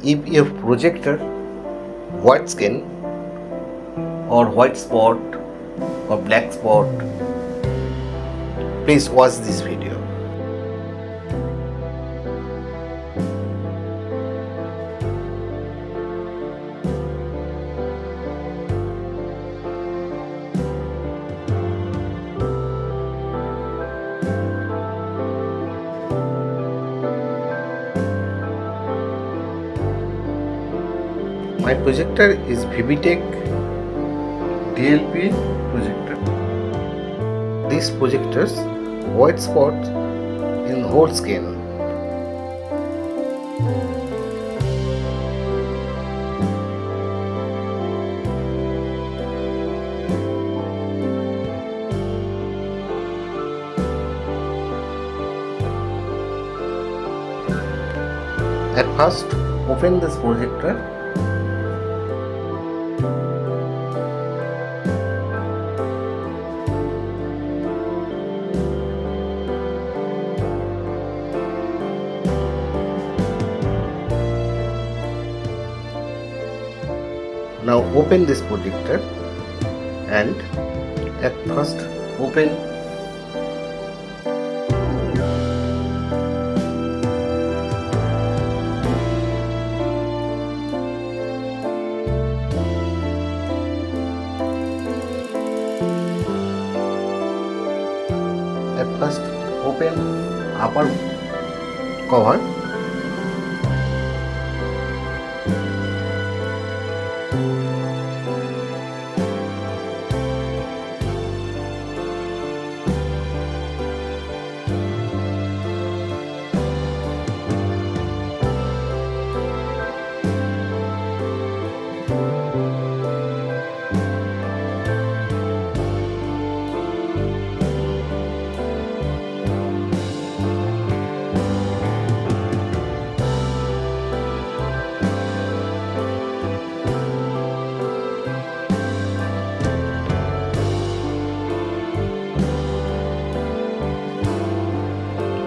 If your projector white skin or white spot or black spot, please watch this video. My projector is VBTech DLP projector. This projector's white spots in whole skin. At first, open this projector. Now open this projector and at first open upper cover.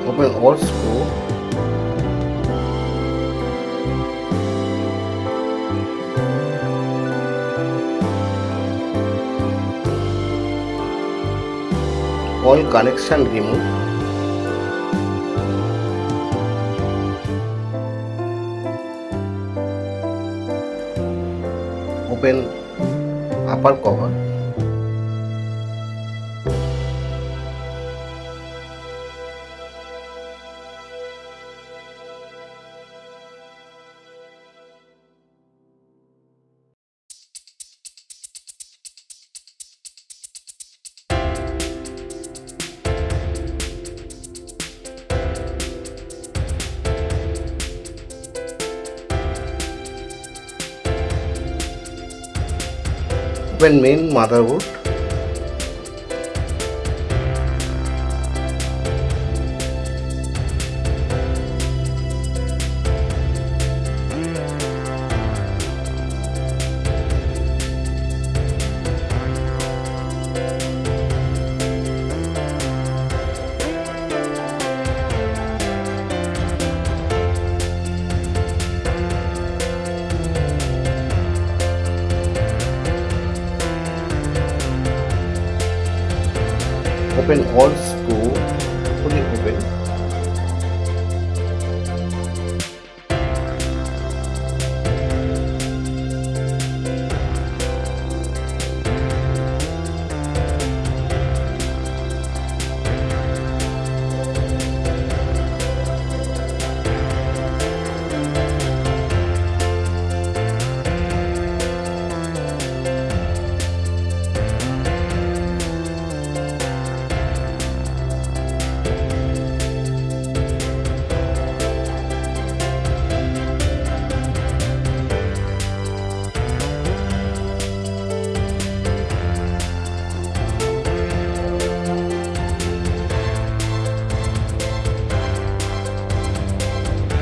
Open all screw. All connection remove. Open upper cover. Open main motherboard. Open all screw, fully open.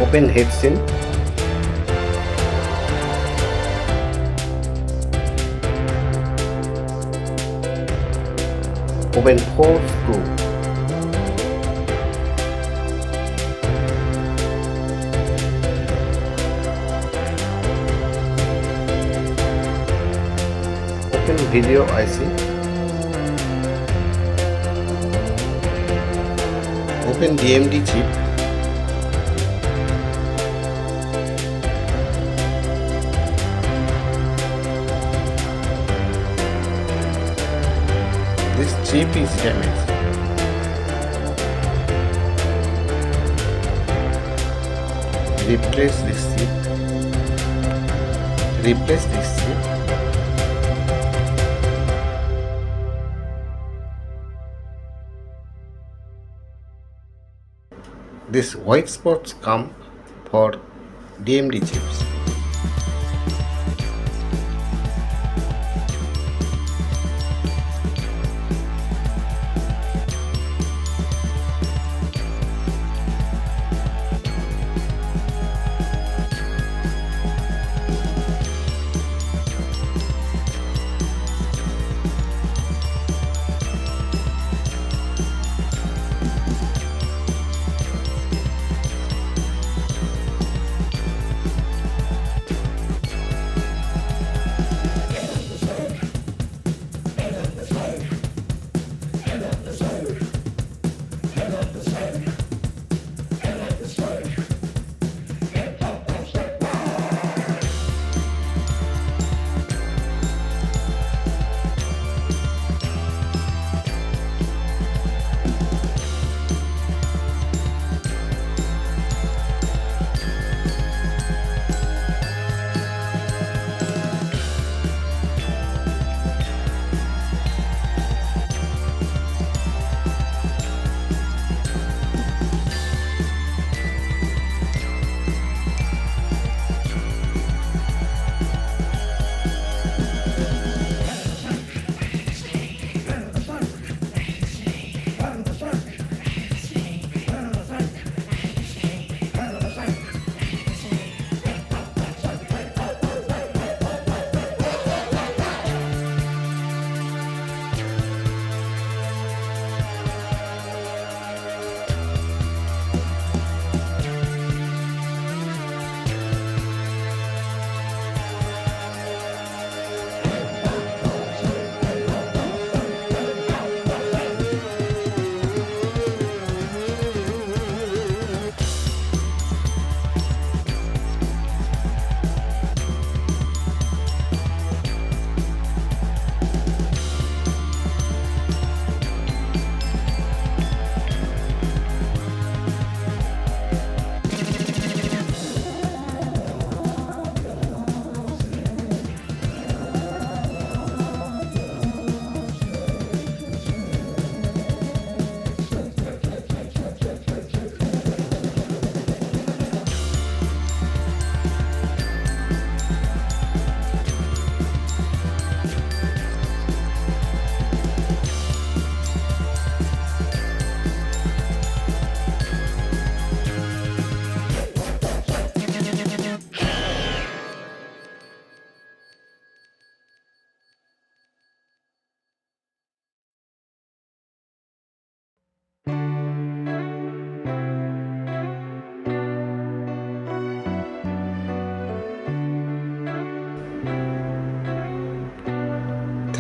Open heatsink. Open 4 screw. open video IC, open DMD chip, this chip is damaged. Replace this chip. Replace this chip. These white spots come for DMD chips.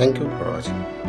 Thank you for watching.